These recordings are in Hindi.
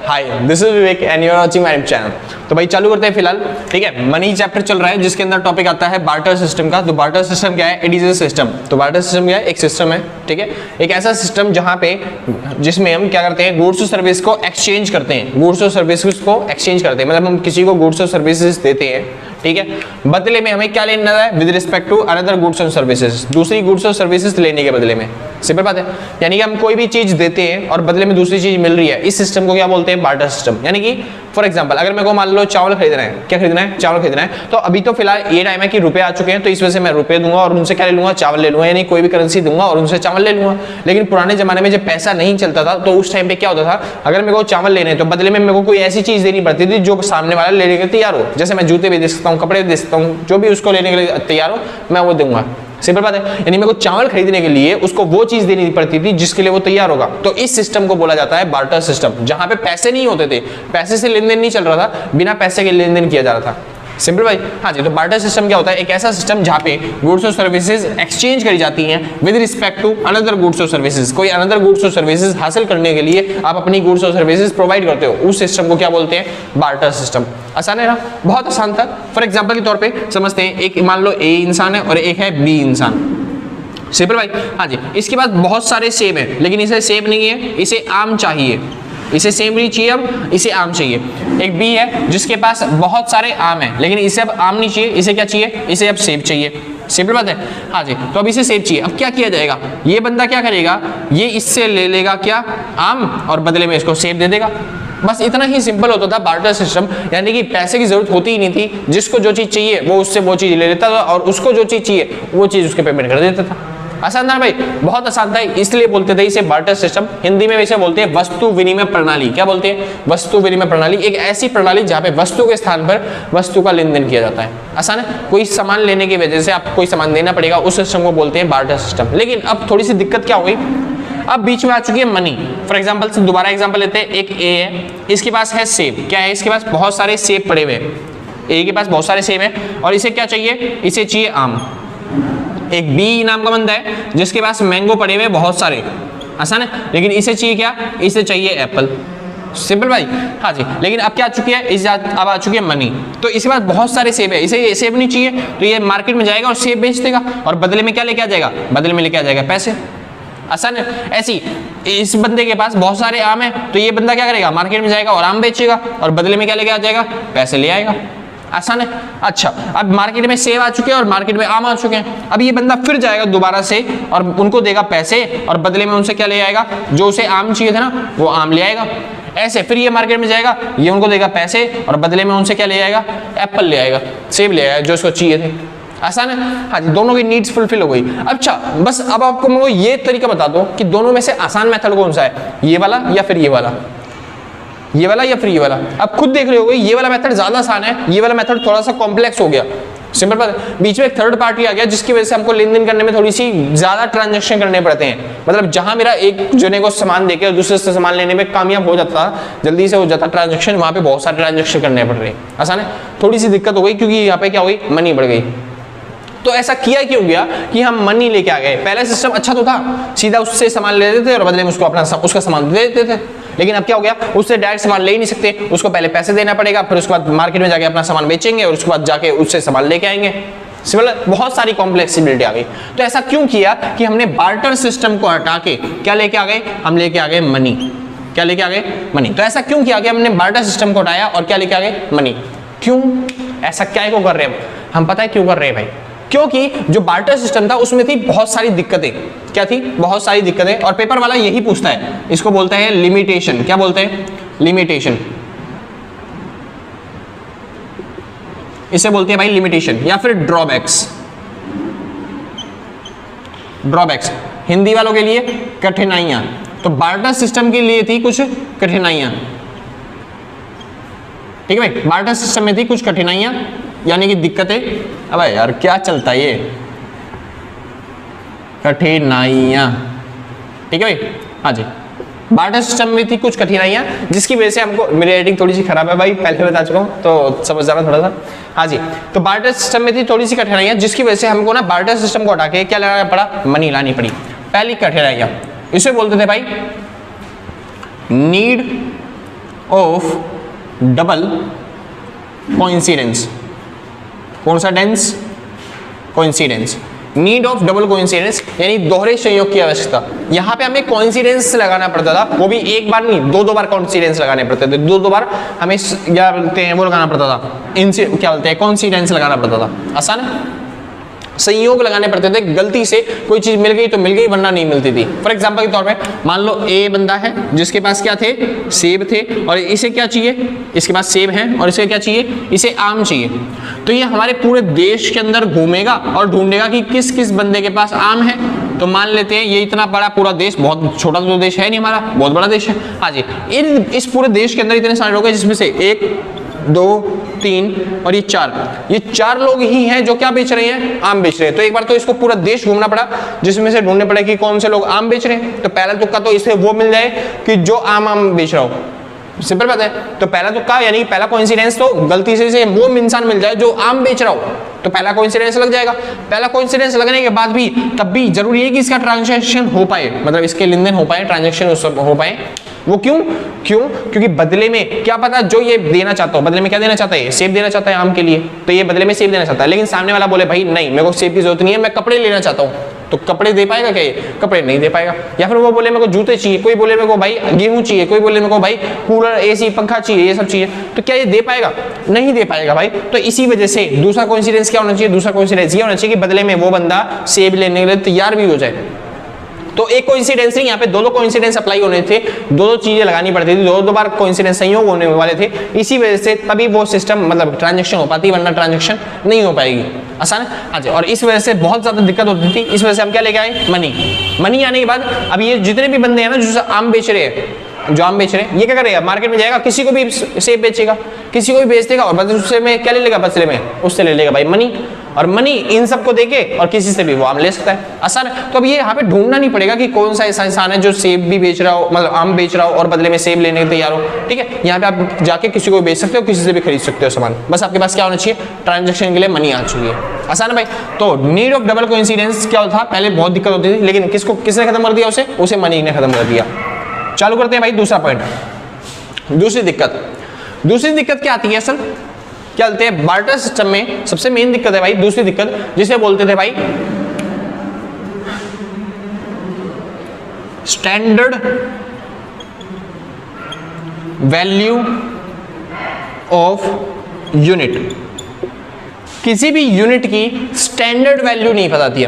Hi, this is Vivek and you are watching my channel. तो भाई चालू करते हैं फिलहाल, ठीक है। मनी चैप्टर चल रहा है जिसके अंदर टॉपिक आता है बार्टर सिस्टम का। तो बार्टर सिस्टम क्या है? It is a system. तो बार्टर सिस्टम क्या है? एक सिस्टम है, ठीक है। एक ऐसा सिस्टम जहां पे जिसमें हम क्या करते हैं, गुड्स और सर्विस को एक्सचेंज करते हैं। गुड्स और सर्विसेज को एक्सचेंज करते हैं, मतलब हम किसी को गुड्स और सर्विसेज देते हैं, ठीक है। बदले में हमें क्या लेना है? With respect to another goods and services, दूसरी गुड्स और सर्विसेज लेने के बदले में। सिंपल बात है, यानी कि हम कोई भी चीज देते हैं और बदले में दूसरी चीज मिल रही है। इस सिस्टम को क्या बोलते हैं? Barter system. यानी कि फॉर एग्जांपल अगर मेरे को मान लो चावल खरीदना है, क्या खरीदना है? चावल खरीदना है। तो अभी तो फिलहाल ये टाइम है कि रुपए आ चुके हैं, तो इस वजह से मैं रुपए दूंगा और उनसे क्या ले लूंगा? चावल ले लूंगा। यानी कोई भी करेंसी दूंगा और उनसे चावल ले लूंगा। लेकिन पुराने जमाने में जब पैसा नहीं चलता था तो उस टाइम पे क्या होता था, अगर मेरे को चावल लेने तो बदले में मेरे को कोई ऐसी चीज देनी पड़ती थी जो सामने वाला लेने के लिए तैयार हो। जैसे मैं जूते भी दे सकता हूँ, कपड़े भी दे सकता हूँ, जो भी उसको लेने के लिए तैयार हो मैं वो दूंगा। सिंपल बात है, यानी मेरे को चावल खरीदने के लिए उसको वो चीज देनी पड़ती थी जिसके लिए वो तैयार होगा। तो इस सिस्टम को बोला जाता है बार्टर सिस्टम, जहां पे पैसे नहीं होते थे, पैसे से लेन देन नहीं चल रहा था, बिना पैसे के लेन देन किया जा रहा था। सिंपल भाई, हाँ जी। तो बार्टर सिस्टम क्या होता है? एक ऐसा सिस्टम जहां पे गुड्स और सर्विसेज एक्सचेंज करी जाती हैं with respect to another goods और सर्विसेज। कोई अनदर गुड्स और सर्विसेज हासिल करने के लिए आप अपनी गुड्स और सर्विसेज प्रोवाइड करते हो, उस सिस्टम को क्या बोलते हैं? Barter system. आसान है ना? बहुत आसान था। फॉर एग्जाम्पल के तौर पर समझते हैं, एक मान लो ए इंसान है और एक है बी इंसान। सिंपल भाई, हाँ जी। इसके पास बहुत सारे सेब हैं, लेकिन इसे सेब नहीं है, इसे आम चाहिए। इसे सेब नहीं चाहिए, अब इसे आम चाहिए। एक बी है जिसके पास बहुत सारे आम हैं, लेकिन इसे अब आम नहीं चाहिए, इसे क्या चाहिए? इसे अब सेब चाहिए। सिंपल बात है, हाँ जी। तो अब इसे सेब चाहिए। अब क्या किया जाएगा? ये बंदा क्या करेगा? ये इससे ले लेगा क्या? आम, और बदले में इसको सेब दे देगा। बस इतना ही सिंपल होता था बार्टर सिस्टम। यानी कि पैसे की जरूरत होती ही नहीं थी, जिसको जो चीज चाहिए वो उससे वो चीज ले लेता था और उसको जो चीज चाहिए वो चीज उसके पेमेंट कर देता था। आसान था भाई, बहुत आसान था, इसलिए बोलते थे इसे बार्टर सिस्टम। हिंदी में वैसे बोलते हैं वस्तु विनिमय प्रणाली। क्या बोलते हैं? वस्तु विनिमय प्रणाली। एक ऐसी प्रणाली जहां पे वस्तु के स्थान पर वस्तु का लेन देन किया जाता है। आसान है, कोई सामान लेने की वजह से आपको कोई सामान देना पड़ेगा, उस सिस्टम को बोलते हैं बार्टर सिस्टम। लेकिन अब थोड़ी सी दिक्कत क्या हो गई, अब बीच में आ चुकी है मनी। फॉर एग्जाम्पल से दोबारा एग्जाम्पल लेते हैं, एक ए है, इसके पास है सेब। क्या है? इसके पास बहुत सारे सेब पड़े हुए हैं। ए के पास बहुत सारे सेब हैं और इसे क्या चाहिए? इसे चाहिए आम। एक बी नाम का बंदा है जिसके पास मैंगो पड़े हुए बहुत सारे। आसान है, लेकिन इसे चाहिए क्या? इसे चाहिए एप्पल। सिंपल भाई, हाँ जी। लेकिन अब क्या आ चुकी है? अब आ चुकी है मनी। तो इसके पास बहुत सारे सेब है, इसे सेब नहीं चाहिए, तो ये मार्केट में जाएगा और सेब बेच देगा और बदले में क्या लेके आ जाएगा? बदले में लेके आ जाएगा पैसे। आसान है। ऐसी इस बंदे के पास बहुत सारे आम है, तो ये बंदा क्या करेगा? मार्केट में जाएगा और आम बेचेगा और बदले में क्या लेके आ जाएगा? पैसे ले आएगा। आसान है। अच्छा, अब मार्केट में सेब आ चुके हैं और मार्केट में आम आ चुके हैं। अब ये बंदा फिर जाएगा दोबारा से और उनको देगा पैसे और बदले में उनसे क्या ले आएगा? जो उसे आम चाहिए था ना, वो आम ले आएगा। ऐसे फिर ये मार्केट में जाएगा, ये उनको देगा पैसे और बदले में उनसे क्या ले आएगा? एप्पल ले आएगा, सेब ले आएगा जो उसको चाहिए थे। आसान है, हाँ जी। दोनों की नीड्स फुलफिल हो गई। अच्छा, बस अब आपको मैं ये तरीका बता दो कि दोनों में से आसान मेथड कौन सा है, ये वाला या फिर ये वाला, ये वाला या फिर ये वाला। अब खुद देख रहे होगे, ये वाला मेथड ज्यादा आसान है, ये वाला मेथड थोड़ा सा कॉम्प्लेक्स हो गया। सिंपल बात है, बीच में एक थर्ड पार्टी आ गया जिसकी वजह से हमको लेन देन करने में थोड़ी सी ज्यादा ट्रांजेक्शन करने पड़ते हैं। मतलब जहां मेरा एक जने को सामान देके और दूसरे से सामान लेने में कामयाब हो जाता, जल्दी से हो जाता ट्रांजेक्शन, वहां पे बहुत सारे ट्रांजेक्शन करने पड़ रहे हैं। आसान है, थोड़ी सी दिक्कत हो गई क्योंकि यहाँ पे क्या हो गई? मनी बढ़ गई। तो ऐसा किया क्यों गया कि हम मनी लेके आ गए? पहला सिस्टम अच्छा तो था, सीधा उससे सामान ले लेते थे और बदले में उसको अपना उसका सामान दे देते थे। लेकिन अब क्या हो गया? उससे डायरेक्ट सामान ले ही नहीं सकते, उसको पहले पैसे देना पड़ेगा, फिर उसके बाद मार्केट में जाके अपना सामान बेचेंगे और उसके बाद जाके उससे सामान लेके आएंगे। सिमिलर बहुत सारी कॉम्प्लेक्सिबिलिटी आ गई। तो ऐसा क्यों किया कि हमने बार्टर सिस्टम को हटा के क्या लेके आ गए? हम लेके आ गए मनी। क्या लेके आ गए? मनी। तो ऐसा क्यों किया कि हमने बार्टर सिस्टम को हटाया और क्या लेके आ गए? मनी। क्यों ऐसा क्या को कर रहे हैं हम? पता है क्यों कर रहे हैं भाई? क्योंकि जो बार्टर सिस्टम था उसमें थी बहुत सारी दिक्कतें। क्या थी? बहुत सारी दिक्कतें। और पेपर वाला यही पूछता है, इसको बोलते हैं लिमिटेशन। क्या बोलते हैं? लिमिटेशन। इसे बोलते हैं भाई लिमिटेशन या फिर ड्रॉबैक्स। ड्रॉबैक्स हिंदी वालों के लिए कठिनाइयां। तो बार्टर सिस्टम के लिए थी कुछ कठिनाइयां, ठीक है भाई। बार्टर सिस्टम में थी कुछ कठिनाइयां यानी कि दिक्कतें। अब यार क्या चलता है ये? कठिनाइयां, ठीक है भाई, हाँ जी। बार्टर सिस्टम में थी कुछ कठिनाइयां जिसकी वजह से हमको, मेरी राइटिंग थोड़ी सी खराब है भाई, पहले बता चुका हूं तो समझ जाना थोड़ा सा। हाँ जी, तो बार्टर सिस्टम में थी थोड़ी सी कठिनाइयां जिसकी वजह से हमको ना बार्टर सिस्टम को हटा के क्या लाना पड़ा? मनी लानी पड़ी। पहली कठिनाइयां इसे बोलते थे भाई नीड ऑफ डबल कोइंसिडेंस। कौन सा dense? Coincidence. Need of double coincidence यानी दोहरे संयोग की आवश्यकता। यहाँ पे हमें कोइंसिडेंस लगाना पड़ता था, वो भी एक बार नहीं, दो बार कोइंसिडेंस लगाने पड़ते थे, दो बार हमें क्या बोलते हैं वो लगाना पड़ता था, इनसे क्या बोलते हैं कोइंसिडेंस लगाना पड़ता था। आसान है, संयोग लगाने पड़ते थे। गलती से कोई चीज मिल गई तो मिल गई, वरना नहीं मिलती थी। फॉर एग्जांपल के तौर पे मान लो ए बंदा है जिसके पास क्या थे, सेब थे, और इसे क्या चाहिए, इसके पास सेब है और इसे क्या चाहिए, इसे आम चाहिए। तो ये हमारे पूरे देश के अंदर घूमेगा और ढूंढेगा कि किस किस बंदे के पास आम है। तो मान लेते हैं ये इतना बड़ा पूरा देश, बहुत छोटा तो देश है नहीं हमारा, बहुत बड़ा देश है। हाँ जी, इस पूरे देश के अंदर इतने सारे लोग हैं जिसमें से 1 2 3 और ये 4 लोग ही हैं जो क्या बेच रहे हैं, आम बेच रहे हैं। तो एक बार तो इसको पूरा देश घूमना पड़ा, जिसमें से ढूंढने पड़े कि कौन से लोग आम बेच रहे हैं। तो पहला तुक्का तो इसे वो मिल जाए कि जो आम बेच रहा हो। सिंपल बात है। तो पहला तुक्का यानी पहला कोइंसिडेंस तो गलती से वो इंसान मिल जाए जो आम बेच रहा हो, तो पहला कोइंसिडेंस लग जाएगा। पहला कोइंसिडेंस लगने के बाद भी तब भी जरूरी है कि इसका ट्रांजैक्शन हो पाए, मतलब इसके लेन देन हो पाए, ट्रांजैक्शन हो पाए। वो क्यों? क्योंकि बदले में क्या पता जो ये देना चाहता हो, बदले में क्या देना चाहता है, सेब देना चाहता है आम के लिए, तो ये बदले में सेब देना चाहता है। लेकिन सामने वाला बोले भाई नहीं, मेरे को सेब की जरूरत नहीं है, मैं कपड़े लेना चाहता हूँ, तो कपड़े दे पाएगा क्या ये? कपड़े नहीं दे पाएगा। या फिर वो बोले मेरे को जूते चाहिए, कोई बोले मेरे को भाई गेहूं चाहिए, कोई बोले मेरे को भाई कूलर एसी पंखा चाहिए, ये सब चाहिए, तो क्या ये दे पाएगा? नहीं दे पाएगा भाई। तो इसी वजह से दूसरा कोइंसिडेंस क्या होना चाहिए, दूसरा कोइंसिडेंस ये होना चाहिए कि बदले में वो बंदा सेब लेने के लिए तैयार भी हो जाए। तो एक कोइंसिडेंस नहीं, यहाँ पे दो कोइंसिडेंस अप्लाई होने थे, दो चीजें लगानी पड़ती थी, दो बार कोइंसिडेंस संयोग होने वाले थे। इसी वजह से तभी वो सिस्टम मतलब ट्रांजैक्शन हो पाती, वरना ट्रांजैक्शन नहीं हो पाएगी। आसान है। हाँ जी, और इस वजह से बहुत ज्यादा दिक्कत होती थी। इस वजह से हम क्या लेके आए, मनी आने के बाद अब ये जितने भी बंदे हैं ना जो आम बेच रहे हैं, जो आम बेच रहे हैं, ये क्या करेगा, मार्केट में जाएगा, किसी को भी सेब बेचेगा, किसी को भी बेच देगा, और बदले उससे में क्या ले लेगा, बदले में उससे ले लेगा भाई मनी, और मनी इन सबको देके और किसी से भी वो आम ले सकता है। आसान है। तो अब ये यहाँ पे ढूंढना नहीं पड़ेगा कि कौन सा ऐसा इंसान है जो सेब भी बेच रहा हो, मतलब आम बेच रहा हो और बदले में सेब लेने के तैयार हो। ठीक है, यहाँ पे आप जाके किसी को बेच सकते हो, किसी से भी खरीद सकते हो सामान, बस आपके पास क्या होना चाहिए, ट्रांजेक्शन के लिए मनी आना चाहिए। आसान है भाई। तो नीड ऑफ डबल कोइंसिडेंस क्या था, पहले बहुत दिक्कत होती थी, लेकिन किसने खत्म कर दिया उसे मनी ने खत्म कर दिया। चालू करते हैं भाई दूसरा पॉइंट। दूसरी दिक्कत क्या आती है सर, क्या बोलते हैं बार्टर सिस्टम में सबसे मेन दिक्कत है भाई, दूसरी दिक्कत जिसे बोलते थे भाई स्टैंडर्ड वैल्यू ऑफ यूनिट। किसी भी यूनिट की स्टैंडर्ड वैल्यू नहीं पता थी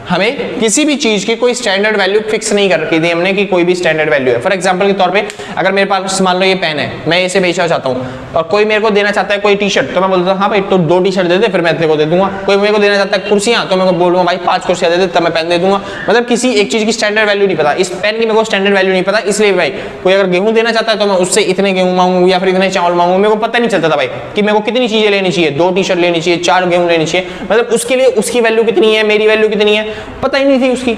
हमें किसी भी चीज की कोई स्टैंडर्ड वैल्यू फिक्स नहीं कर रखी थी हमने कि कोई भी स्टैंडर्ड वैल्यू है। फॉर एग्जांपल के तौर पे अगर मेरे पास मान लो ये पेन है, मैं इसे बेचना चाहता हूँ और कोई मेरे को देना चाहता है कोई टी शर्ट, तो मैं बोलता हूँ हाँ भाई तो 2 टी शर्ट दे दे, फिर मैं तेरे को दे दूंगा। कोई मेरे को देना चाहता है कुर्सियां, तो मैं को बोलूंगा भाई 5 कुर्सियां दे दे, तब मैं पेन दे दूंगा। मतलब किसी एक चीज की स्टैंडर्ड वैल्यू नहीं पता, इस पेन की मेरे को स्टैंडर्ड वैल्यू नहीं पता, इसलिए भाई कोई अगर गेहूं देना चाहता है तो मैं उससे इतने गेहूं मांगू या फिर इतने चावल मांगू, मेरे को पता नहीं चलता था भाई कि मेरे को कितनी चीजें लेनी चाहिए, 2 टी शर्ट लेनी चाहिए, 4 गेहूं लेनी चाहिए, मतलब उसके लिए उसकी वैल्यू कितनी है, मेरी वैल्यू कितनी है, पता ही नहीं थी उसकी।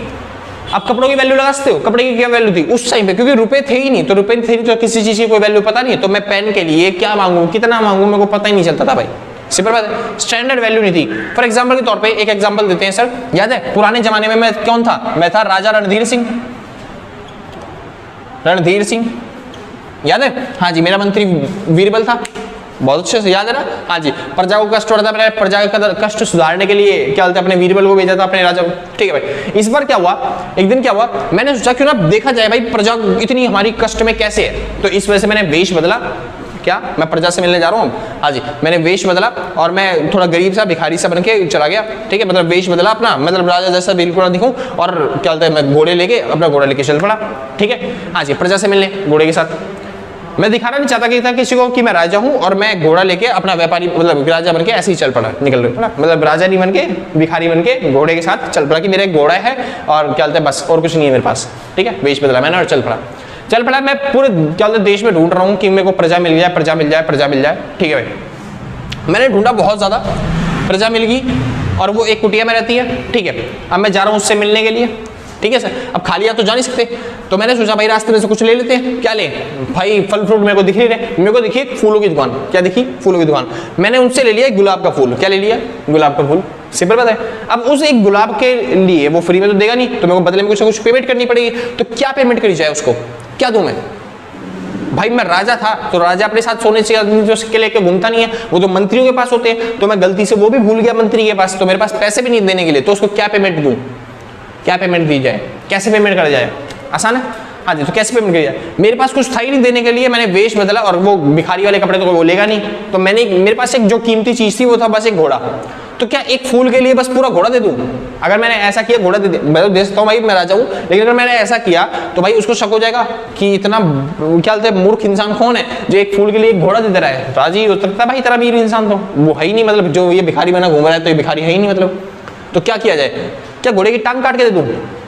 आप कपड़ों की वैल्यू लगा सकते हो, कपड़े की क्या वैल्यू थी उस टाइम पे, क्योंकि रुपए थे ही नहीं, तो रुपए थे तो किसी चीज की कोई वैल्यू पता नहीं, तो मैं पेन के लिए क्या मांगू कितना मांगू मेरे को पता ही नहीं चलता था भाई। सिंपल बात है, स्टैंडर्ड वैल्यू नहीं थी। फॉर एग्जांपल के तौर पे एक एग्जांपल देते हैं सर, याद है पुराने जमाने में मैं कौन था, मैं था राजा रणधीर सिंह, याद है? हाँ जी, मेरा मंत्री बीरबल था, बहुत अच्छे से याद है ना। हाँ जी, प्रजा को कष्ट हो रहा था, मैंने प्रजा का कष्ट सुधारने के लिए क्या बोलते हैं अपने बीरबल को भेजा था, अपने राजा को। ठीक है भाई। इस बार क्या हुआ, एक दिन क्या हुआ, मैंने सोचा क्यों ना देखा जाए भाई प्रजा इतनी हमारी कष्ट में कैसे है, तो इस वजह से मैंने वेश बदला। क्या मैं प्रजा से मिलने जा रहा हूँ, हाँ जी, मैंने वेश बदला और मैं थोड़ा गरीब सा भिखारी सा बन के चला गया। ठीक है, मतलब वेश बदला अपना, मतलब राजा जैसा बिल्कुल दिखूं, और क्या बोलते हैं मैं घोड़े लेके अपना घोड़ा लेके चल पड़ा। ठीक है, हाँ जी, प्रजा से मिलने घोड़े के साथ। मैं दिखाना नहीं चाहता कि था किसी को कि मैं राजा हूं और मैं घोड़ा लेके अपना व्यापारी मतलब राजा बन के ऐसे ही चल पड़ा, निकल पड़ा, मतलब राजा नहीं बन के भिखारी बन के घोड़े के साथ चल पड़ा कि मेरा एक घोड़ा है और क्या बोलते हैं बस और कुछ नहीं है मेरे पास। ठीक है, वेश बदला मैंने और चल पड़ा। मैं पूरे क्या बोलते देश में ढूंढ रहा हूँ कि मेरे को प्रजा मिल जाए, प्रजा मिल जाए, प्रजा मिल जाए। ठीक है भाई, मैंने ढूंढा बहुत ज्यादा, प्रजा मिल गई और वो एक कुटिया में रहती है। ठीक है, अब मैं जा रहा हूँ उससे मिलने के लिए। ठीक है सर, अब खाली हाथ तो जा नहीं सकते, तो मैंने सोचा भाई रास्ते में से कुछ ले लेते हैं। क्या ले भाई, फल फ्रूट मेरे को दिख नहीं रहे, मेरे को दिखी फूलों की दुकान। क्या दिखी, फूलों की दुकान। मैंने उनसे ले लिया एक गुलाब का फूल। क्या ले लिया, गुलाब का फूल। सिंपल बात है। अब उस एक गुलाब के लिए वो फ्री में तो देगा नहीं, तो मेरे को बदले में कुछ ना कुछ पेमेंट करनी पड़ेगी। तो क्या पेमेंट करी जाए उसको, क्या दूं मैं, भाई मैं राजा था तो राजा अपने साथ सोने से सिक्के लेके घूमता नहीं है, वो तो मंत्रियों के पास होते हैं, तो मैं गलती से वो भी भूल गया मंत्री के पास, तो मेरे पास पैसे भी नहीं देने के लिए, तो उसको क्या पेमेंट दूं, क्या पेमेंट दी जाए, कैसे पेमेंट करा जाए, आसान है। हाँ जी, तो कैसे पेमेंट करी जाए, मेरे पास कुछ था ही नहीं देने के लिए, मैंने वेश बदला और वो भिखारी वाले कपड़े तो कोई बोलेगा नहीं, तो मैंने मेरे पास एक जो कीमती चीज थी वो था बस एक घोड़ा, तो क्या एक फूल के लिए बस पूरा घोड़ा दे दूं? अगर मैंने ऐसा किया घोड़ा दे, मैं तो दे सकता हूँ भाई मैं राजा हूँ, लेकिन अगर मैंने ऐसा किया तो भाई उसको शक हो जाएगा कि इतना क्या बोलते हैं मूर्ख इंसान कौन है जो एक फूल के लिए एक घोड़ा दे रहा है, राजी हो सकता है भाई इतना अमीर इंसान तो वो है ही नहीं, मतलब जो ये भिखारी बना घूम रहा है तो ये भिखारी है ही नहीं, मतलब तो क्या किया जाए, क्या घोड़े की टांग काट के दे दूं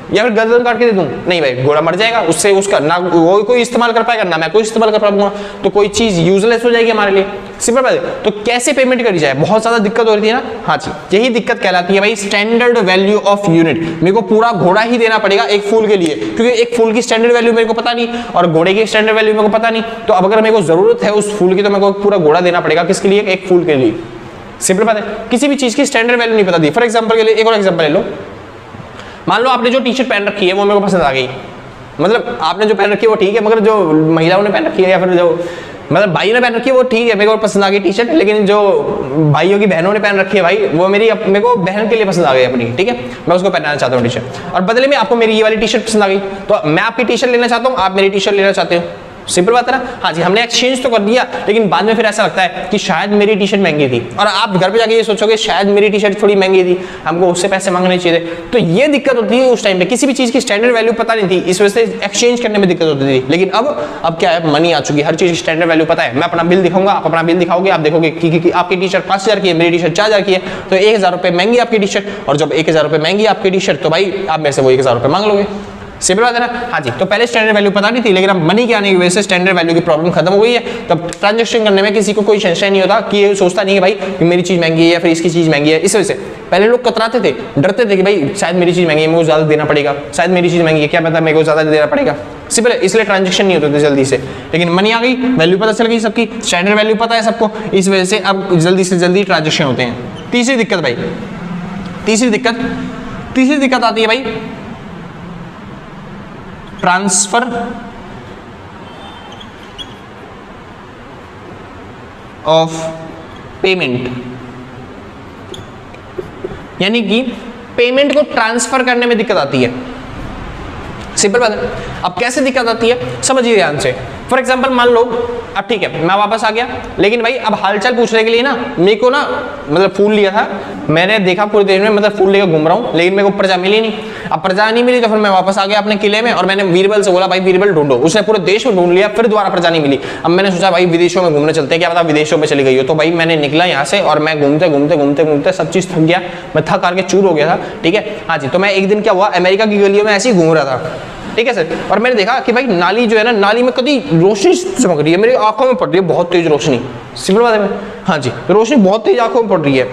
या फिर गर्दन काट के दे दूं? नहीं भाई, घोड़ा मर जाएगा, उससे उसका ना वो कोई इस्तेमाल कर पाएगा ना मैं कोई इस्तेमाल कर पाऊंगा, तो कोई चीज यूजलेस हो जाएगी हमारे लिए, सिंपल बात है। तो कैसे पेमेंट करी जाए, बहुत ज्यादा दिक्कत हो रही थी ना, हाँ जी यही दिक्कत कहलाती है भाई स्टैंडर्ड वैल्यू ऑफ यूनिट, मेरे को पूरा घोड़ा ही देना पड़ेगा एक फूल के लिए, क्योंकि एक फूल की स्टैंडर्ड वैल्यू मेरे को पता नहीं और घोड़े की स्टैंडर्ड वैल्यू मेरे को पता नहीं, तो अब अगर मेरे को जरूरत है उस फूल की तो मेरे को पूरा घोड़ा देना पड़ेगा, किसके लिए, एक फूल के लिए, सिंपल बात है। किसी भी चीज की स्टैंडर्ड वैल्यू नहीं पता दी, फॉर एग्जाम्पल के लिए एक और एग्जाम्पल ले लो, मान लो आपने जो टी शर्ट पहन रखी है वो मेरे को पसंद आ गई, मतलब आपने जो पहन रखी है वो ठीक है, मगर जो महिलाओं ने पहन रखी है या फिर जो मतलब भाइयों ने पहन रखी है वो ठीक है, मेरे को पसंद आ गई टी शर्ट, लेकिन जो भाइयों की बहनों ने पहन रखी है भाई वो मेरे को बहन के लिए पसंद आ गई अपनी, ठीक है, मैं उसको पहनाना चाहता हूँ टी शर्ट, और बदले में आपको मेरी ये वाली टी शर्ट पसंद आ गई, तो मैं आपकी टी शर्ट लेना चाहता हूँ, आप मेरी टी शर्ट लेना चाहते हो, सिंपल बात है ना। हाँ जी, हमने एक्सचेंज तो कर दिया, लेकिन बाद में फिर ऐसा लगता है कि शायद मेरी टी शर्ट महंगी थी, और आप घर पे जाके ये सोचोगे शायद मेरी टी शर्ट थोड़ी महंगी थी, हमको उससे पैसे मांगने चाहिए थे, तो ये दिक्कत होती है उस टाइम पे, किसी भी चीज की स्टैंडर्ड वैल्यू पता नहीं थी, इस वजह से एक्सचेंज करने में दिक्कत होती थी, लेकिन अब क्या है, मनी आ चुकी है, हर चीज की स्टैंडर्ड वैल्यू पता है, मैं अपना बिल दिखाऊंगा, आप अपना बिल दिखाओगे, आप देखोगे कि आपकी टी शर्ट 5000 की है, मेरी टी शर्ट 4000 की है, तो 1000 रुपये महंगी आपकी टी शर्ट, और जब 1000 रुपये महंगी आपकी टी शर्ट तो भाई आप मेरे से वो 1000 रुपये मांग लोगे, सिंपल बात है ना। हाँ जी, तो पहले स्टैंडर्ड वैल्यू पता नहीं थी, लेकिन अब मनी के आने की वजह से स्टैंडर्ड वैल्यू की प्रॉब्लम खत्म हो गई है, तब ट्रांजैक्शन करने में किसी को कोई टेंशन नहीं होता कि ये सोचता नहीं है भाई कि मेरी चीज महंगी है या फिर इसकी चीज महंगी है, इस वजह से पहले लोग कतराते थे, डरते थे कि भाई शायद मेरी चीज महंगी है, मेरे को ज्यादा देना पड़ेगा, शायद मेरी चीज महंगी है, क्या पता मेरे को ज्यादा देना पड़ेगा, सिंपल है, इसलिए ट्रांजैक्शन नहीं होते थे जल्दी से, लेकिन मनी आ गई, वैल्यू पता चल गई, सबकी स्टैंडर्ड वैल्यू पता है सबको, इस वजह से अब जल्दी से जल्दी ट्रांजैक्शन होते हैं। तीसरी दिक्कत भाई, तीसरी दिक्कत आती है भाई ट्रांसफर ऑफ पेमेंट, यानी कि पेमेंट को ट्रांसफर करने में दिक्कत आती है, सिंपल बात है। अब कैसे दिक्कत आती है समझिए ध्यान से, फॉर एग्जाम्पल मान लो अब ठीक है मैं वापस आ गया, लेकिन भाई अब हालचाल पूछने के लिए ना मेरे को ना मतलब फूल लिया था, मैंने देखा पूरे देश में मतलब फूल लेकर घूम रहा हूँ, लेकिन मेरे को प्रजा मिली नहीं, अब प्रजा नहीं मिली तो फिर मैं वापस आ गया अपने किले में, और मैंने बीरबल से बोला भाई बीरबल ढूंढो, उसने पूरे देश में ढूंढ लिया, फिर दोबारा प्रजा नहीं मिली, अब मैंने सोचा भाई विदेशों में घूमने चलते हैं, क्या पता विदेशों में चली गई हो, तो भाई मैंने निकला यहाँ से और मैं घूमते घूमते घूमते घूमते सब चीज थक गया, मैं थक हार के चूर हो गया था, ठीक है। हाँ जी, तो मैं एक दिन क्या हुआ, अमेरिका की गलियों में ऐसे ही घूम रहा था, ठीक है सर, और मैंने देखा कि भाई नाली जो है ना, नाली में कभी रोशनी चमक रही है, मेरी आंखों में पड़ रही है बहुत तेज रोशनी, सिंपल बात है। हाँ जी, रोशनी बहुत तेज आंखों में पड़ रही है,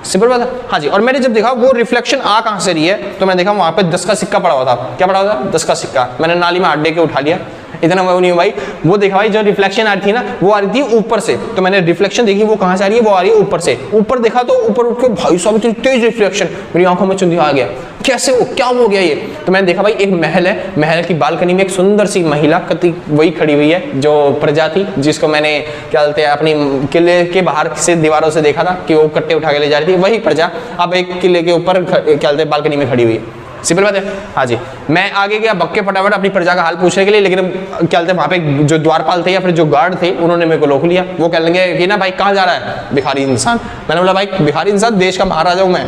सिंपल बात है। हाँ जी, और मैंने जब देखा वो रिफ्लेक्शन आ कहाँ से रही है, तो मैं देखा वहां पे 10 का सिक्का पड़ा हुआ था, क्या पड़ा हुआ था, 10 का सिक्का, मैंने नाली में हाथ दे के उठा लिया, इतना वो नहीं भाई, वो देखा भाई जो रिफ्लेक्शन आ रही थी ना वो आ रही थी ऊपर से, तो मैंने रिफ्लेक्शन देखी वो कहाँ से आ रही है, वो आ रही है ऊपर से, ऊपर देखा तो ऊपर उठ के भाई साहब इतनी तेज रिफ्लेक्शन, मेरी आंखों में चुंदी आ गया, कैसे हो क्या हो गया ये, तो मैंने देखा भाई एक महल है, महल की बालकनी में एक सुंदर सी महिला कति वही खड़ी हुई है जो प्रजा थी, जिसको मैंने क्या बोलते हैं अपनी किले के बाहर से दीवारों से देखा था कि वो कट्टे उठा के ले जा रही थी, वही प्रजा अब एक किले के ऊपर क्या बोलते हैं बालकनी में खड़ी हुई है, सिंपल बात है। हाँ जी, मैं आगे गया बक्के फटाफट अपनी प्रजा का हाल पूछने के लिए, लेकिन क्या बोलते हैं वहां पे जो द्वारपाल थे या फिर जो गार्ड थे उन्होंने मेरे को रोक लिया, वो कह लेंगे कि ना भाई कहाँ जा रहा है भिखारी इंसान, मैंने बोला भाई भिखारी इंसान, देश का महाराजा हूं मैं,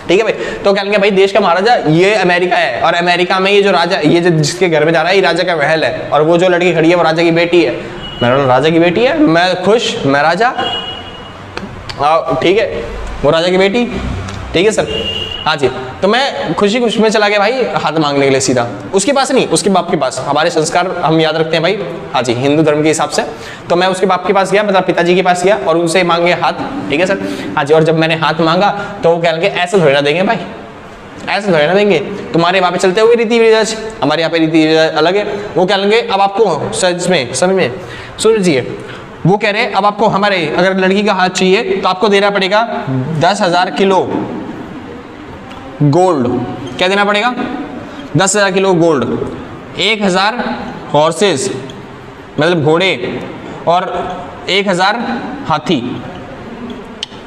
ठीक है भाई, तो कह लेंगे भाई देश का महाराजा ये अमेरिका है, और अमेरिका में ये जो राजा, ये जो जिसके घर में जा रहा है ये राजा का महल है, और वो जो लड़की खड़ी है वो राजा की बेटी है, मैंने बोला राजा की बेटी है, मैं खुश, मैं राजा, ठीक है वो राजा की बेटी, ठीक है सर। हाँ जी, तो मैं खुशी खुशी में चला गया भाई हाथ मांगने के लिए सीधा, उसके पास नहीं उसके बाप के पास, हमारे संस्कार हम याद रखते हैं भाई, हाँ जी हिंदू धर्म के हिसाब से, तो मैं उसके बाप के पास गया, मतलब पिताजी के पास गया और उनसे मांगे हाथ, ठीक है सर। हाँ जी, और जब मैंने हाथ मांगा तो वो कहेंगे ऐसे थोड़ी ना देंगे भाई, ऐसे थोड़ी ना देंगे, तुम्हारे वहाँ पे चलते हुए रीति रिवाज, हमारे यहाँ पे रीति रिवाज अलग है, वो कह लेंगे अब आपको सच में समझ में सुन लीजिए, वो कह रहे अब आपको हमारे अगर लड़की का हाथ चाहिए तो आपको देना पड़ेगा 10,000 किलो गोल्ड, क्या देना पड़ेगा 10,000 किलो गोल्ड, 1,000 हॉर्सेस मतलब घोड़े और 1000 हाथी।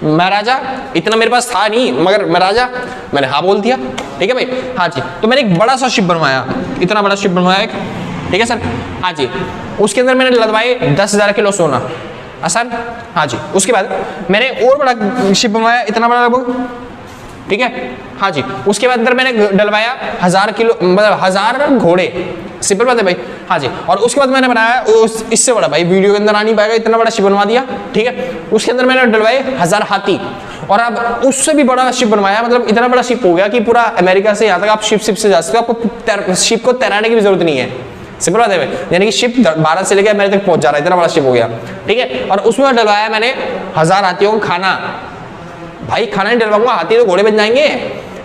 मैं राजा, इतना मेरे पास था नहीं, मगर मैं राजा, मैंने हाँ बोल दिया। ठीक है भाई, हाँ जी। तो मैंने एक बड़ा सा शिप बनवाया, इतना बड़ा शिप बनवाया एक, ठीक है सर, हाँ जी। उसके अंदर मैंने लदवाए 10,000 किलो सोना, आसान, हाँ जी। उसके बाद मैंने और बड़ा शिप बनवाया, इतना बड़ा लगभग, ठीक है, हाँ जी। उसके बाद अंदर मैंने डलवाया 1000 किलो, मतलब 1000 घोड़े, सिंपल बात है भाई, हाँ जी। और उसके बाद मैंने बनाया इससे बड़ा, भाई वीडियो के अंदर आ नहीं पाएगा, इतना बड़ा शिप बनवा दिया, ठीक है। उसके अंदर मैंने डलवाए 1000 हाथी, और अब उससे भी बड़ा शिप बनवाया, मतलब इतना बड़ा शिप हो गया कि पूरा अमेरिका से यहाँ तक आप शिप से जा सकते हो, आपको शिप को तैराने की भी जरूरत नहीं है, सिंपल बात है भाई। यानी कि शिप भारत से लेकर अमेरिका तक पहुंच जा रहा है, इतना बड़ा शिप हो गया, ठीक है। और उसमें डलवाया मैंने 1000 हाथियों को खाना, भाई खाना नहीं डलवाऊंगा, हाथी तो घोड़े बन जाएंगे,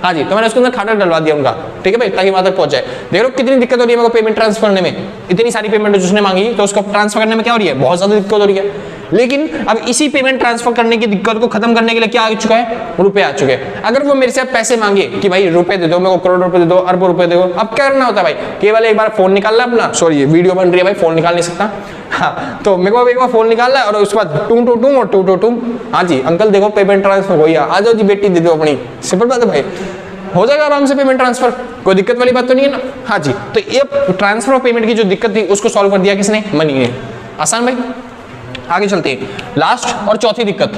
हाँ जी। तो मैंने उसके अंदर खाना डलवा दिया उनका, ठीक है भाई, ताकि वहां तक पहुंच जाए। देख लो कितनी दिक्कत हो रही है मेरे को पेमेंट ट्रांसफर करने में, इतनी सारी पेमेंट उसने मांगी, तो उसको ट्रांसफर करने में क्या हो रही है, बहुत ज्यादा दिक्कत हो रही है। लेकिन अब इसी पेमेंट ट्रांसफर करने की दिक्कत को खत्म करने के लिए क्या आ चुका है, रुपए आ चुके हैं। अगर वो मेरे से पैसे मांगे कि भाई रुपए दे दो, मेरे को करोड़ रुपए दे दो, अरबों रुपए दे दो, अब क्या करना होता है भाई, केवल एक बार फोन निकालना अपना, सॉरी वीडियो बन रही है भाई, फोन निकाल नहीं सकता, हाँ। तो मेरे को एक बार फोन निकालना है और उसके बाद टूम टू टूम और टू टू टूम, हाँ जी अंकल देखो पेमेंट ट्रांसफर हो गया, आ जाओ जी बेटी दे दो अपनी, सिंपल बात है भाई, हो जाएगा आराम से पेमेंट ट्रांसफर, कोई दिक्कत वाली बात तो नहीं है ना, हाँ जी। तो ये ट्रांसफर ऑफ पेमेंट की जो दिक्कत थी उसको सॉल्व कर दिया किसने, मनी ने, आसान भाई। आगे चलते हैं, लास्ट और चौथी दिक्कत।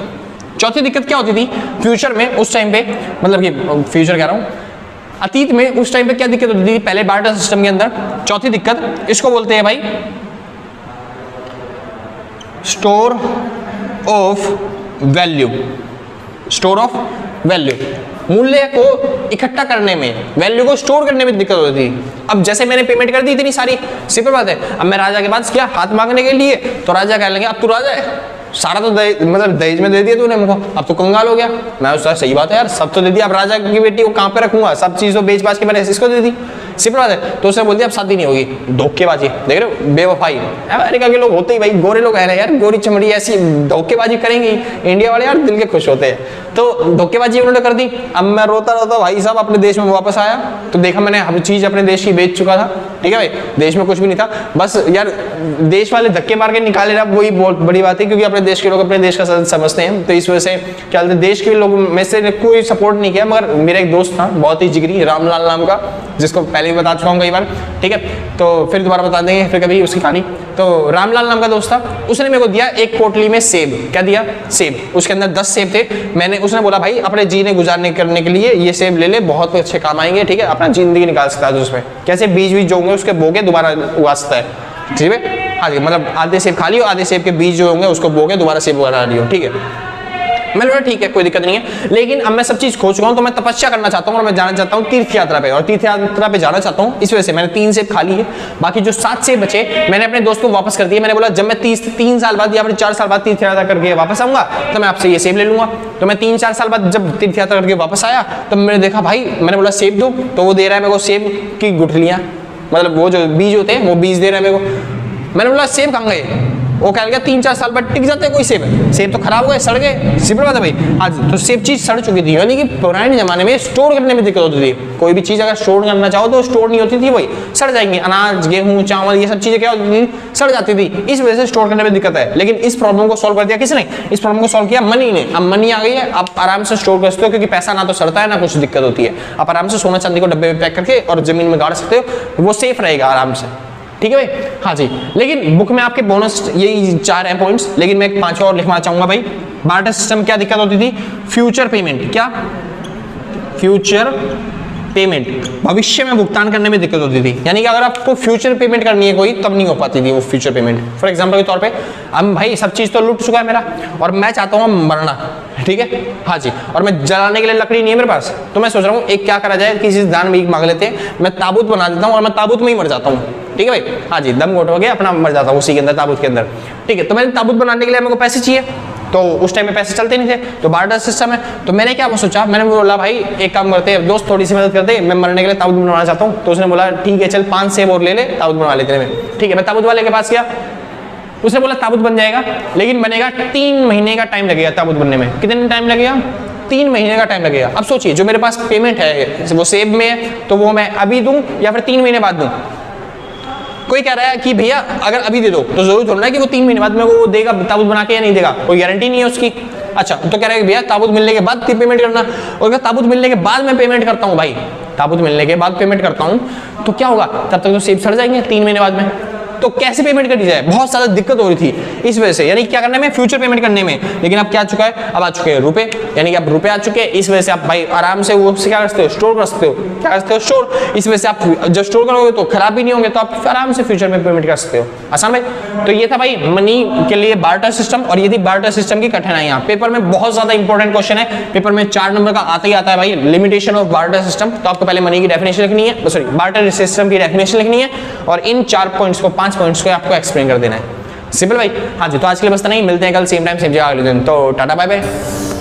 चौथी दिक्कत क्या होती थी फ्यूचर में, उस टाइम पे, मतलब कि फ्यूचर कह रहा हूं, अतीत में उस टाइम पे क्या दिक्कत होती थी पहले बार्टर सिस्टम के अंदर। चौथी दिक्कत इसको बोलते हैं भाई store of value, store of value, मूल्य को इकट्ठा करने में, वैल्यू को स्टोर करने में दिक्कत होती थी। अब जैसे मैंने पेमेंट कर दी इतनी सारी, सिंपल बात है, अब मैं राजा के पास क्या हाथ मांगने के लिए, तो राजा कह लेंगे अब तू राजा है, सारा तो मतलब दहेज में दे दिया तूने मुझको, अब तो कंगाल हो गया। मैं उसका सही बात है यार, सब तो दे दिया, अब राजा की बेटी को कहाँ पे रखूंगा, सब चीज तो बेच बाच के मैंने इसको दे दी, सिंपल बात है। तो उसने बोल दिया अब शादी नहीं होगी, धोखेबाजी, देख रहे हो बेवफाई, अमेरिका के लोग होते ही भाई, गोरे लोग है ना यार, गोरी चमड़ी ऐसी धोखेबाजी करेंगे, इंडिया वाले यार दिल के खुश होते हैं, तो धोखेबाजी उन्होंने कर दी। अब मैं रोता रोता भाई साहब अपने देश में वापस आया, तो देखा मैंने हर चीज अपने देश की बेच चुका था, ठीक है भाई, देश में कुछ भी नहीं था, बस यार देश वाले धक्के मार के निकाले ना, वही बहुत बड़ी बात है, क्योंकि अपने देश के लोग अपने देश का समझते हैं, तो इस वजह से क्या देश के लोग में से कोई सपोर्ट नहीं किया, मगर मेरा एक दोस्त था बहुत ही जिगरी, रामलाल नाम का, जिसको पहले भी बता चुका हूँ कई बार, ठीक है, तो फिर दोबारा बता देंगे फिर कभी उसकी कहानी। तो रामलाल नाम का दोस्त था, उसने मेरे को दिया एक पोटली में सेब, क्या दिया, सेब, उसके अंदर 10 सेब थे। मैंने, उसने बोला भाई अपने जीने गुजारने करने के लिए ये सेब ले ले, बहुत अच्छे काम आएंगे, ठीक है, अपना जिंदगी निकाल सकता है उसमें, कैसे बीज जो होंगे उसके बो के दोबारा उगा सकता है, ठीक है, हाँ जी, मतलब आधे सेब खा लियो, आधे सेब के बीज जो होंगे उसको बो के दोबारा सेब बना लियो, ठीक है। मैंने बोला ठीक है कोई दिक्कत नहीं है, लेकिन अब मैं सब चीज खो चुका हूं, तो मैं तपस्या करना चाहता हूं और मैं जाना चाहता हूं तीर्थ यात्रा पे, और तीर्थ यात्रा पे जाना चाहता हूं, इस वजह से मैंने 3 सेब खा लिए, बाकी जो 7 सेब बचे मैंने अपने दोस्त को वापस कर दिए। मैंने बोला जब मैं 3 साल बाद या फिर 4 साल बाद तीर्थ यात्रा करके वापस आऊंगा तो मैं आपसे ये सेब ले लूंगा। तो मैं 3-4 साल बाद जब तीर्थ यात्रा करके वापस आया तब मैंने देखा भाई, मैंने बोला सेब दो, तो वो दे रहा है मेरे को सेब की गुठलियां, मतलब वो जो बीज होते हैं वो बीज दे रहा है मेरे को। मैंने बोला सेब कहाँ गए, वो कह गया 3-4 साल बाद टिक जाते हैं कोई सेब, सेब तो खराब हो गए, सड़ गए, सिंपल बात है भाई। आज तो सेब चीज सड़ चुकी थी, यानी कि पुराने जमाने में स्टोर करने में दिक्कत होती थी, कोई भी चीज अगर स्टोर करना चाहो तो स्टोर नहीं होती थी, वही सड़ जाएंगे, अनाज गेहूं चावल ये सब चीजें क्या होती थी, सड़ जाती थी, इस वजह से स्टोर करने में दिक्कत है। लेकिन इस प्रॉब्लम को सॉल्व कर दिया किसने, इस प्रॉब्लम को सॉल्व किया मनी ने। अब मनी आ गई है, आप आराम से स्टोर कर सकते हो, क्योंकि पैसा ना तो सड़ता है ना कुछ दिक्कत होती है, आप आराम से सोना चांदी को डब्बे में पैक करके और जमीन में गाड़ सकते हो, वो सेफ रहेगा आराम से, ठीक है भाई, हाँ जी। लेकिन बुक में आपके बोनस यही 4 हैं पॉइंट्स, लेकिन मैं एक 5 और लिखना चाहूंगा भाई। बार्टर सिस्टम क्या दिक्कत होती थी, फ्यूचर पेमेंट, क्या फ्यूचर पेमेंट, भविष्य में भुगतान करने में दिक्कत होती थी, यानी कि अगर आपको फ्यूचर पेमेंट करनी है कोई तब नहीं हो पाती थी वो फ्यूचर पेमेंट। फॉर एग्जांपल के तौर पे अब भाई सब चीज तो लूट चुका है मेरा और मैं चाहता हूँ मरना, ठीक है, हाँ जी, और मैं जलाने के लिए लकड़ी नहीं है मेरे पास, तो मैं सोच रहा हूँ एक क्या करा जाए, किसी से दान भीख मांग लेते हैं, मैं ताबूत बना देता हूँ और मैं ताबूत में ही मर जाता हूँ, ठीक है भाई, हाँ जी, दम घोट हो गया अपना मर जाता हूँ उसी के अंदर, ताबूत के अंदर, ठीक है। तो मैंने ताबूत बनाने के लिए मेरे को पैसे चाहिए, तो उस टाइम में पैसे चलते नहीं थे, तो बार्टर सिस्टम है, तो मैंने क्या सोचा, मैंने बोला भाई एक काम करते हैं दोस्त, थोड़ी सी मदद करते, मैं मरने के लिए ताबूत बनवाना चाहता हूँ। तो उसने बोला ठीक है चल 5 सेब और ले ले, ताबूत बनवा लेते हैं, ठीक है। मैं ताबूत वाले के पास गया, उसने बोला ताबूत बन जाएगा, लेकिन बनेगा 3 महीने का टाइम लगेगा ताबूत बनने में। कितने टाइम लगेगा, 3 महीने का टाइम लगेगा। अब सोचिए जो मेरे पास पेमेंट है वो सेब में है, तो वो मैं अभी दूं या फिर 3 महीने बाद दूं, कोई कह रहा है कि भैया अगर अभी दे दो तो जरूर थोड़ा ना कि वो 3 महीने बाद मेरे को वो देगा ताबूत बना के या नहीं देगा, कोई गारंटी नहीं है उसकी। अच्छा तो कह रहा है भैया ताबूत मिलने के बाद पेमेंट करना, और अगर ताबूत मिलने के बाद मैं पेमेंट करता हूँ भाई, ताबूत मिलने के बाद पेमेंट करता हूँ तो क्या होगा, तब तक तो सेब सड़ जाएंगे 3 महीने बाद में, तो कैसे पेमेंट करी जाए, बहुत ज्यादा दिक्कत हो रही थी इस वजह से। यानी क्या करने में, फ्यूचर पेमेंट करने में। लेकिन अब क्या आ चुका है, अब आ चुके हैं रुपए, यानी कि अब रुपए आ चुके हैं, इस वजह से आप भाई आराम से वो क्या कर सकते हो, स्टोर कर सकते हो, क्या कर सकते हो, स्टोर। इस वजह से आप जब स्टोर करोगे तो खराब भी नहीं होंगे, तो आप आराम से फ्यूचर में पेमेंट कर सकते हो। आसान भाई। तो ये था भाई मनी के लिए बार्टर सिस्टम, और ये थी बार्टर सिस्टम की कठिनाइयां। पेपर में बहुत ज्यादा इंपॉर्टेंट क्वेश्चन है, पेपर में 4 नंबर का आता ही आता है भाई, लिमिटेशन ऑफ बार्टर सिस्टम। तो आपको पहले मनी की डेफिनेशन लिखनी है, सॉरी बार्टर सिस्टम की डेफिनेशन लिखनी है, और इन 4 पॉइंट्स को 5 पॉइंट्स को आपको एक्सप्लेन कर देना है। सिंपल भाई। हाँ जी, तो आज के लिए बस इतना ही, मिलते हैं कल सेम टाइम सेम जगह अगले दिन। तो टाटा बाय बाय।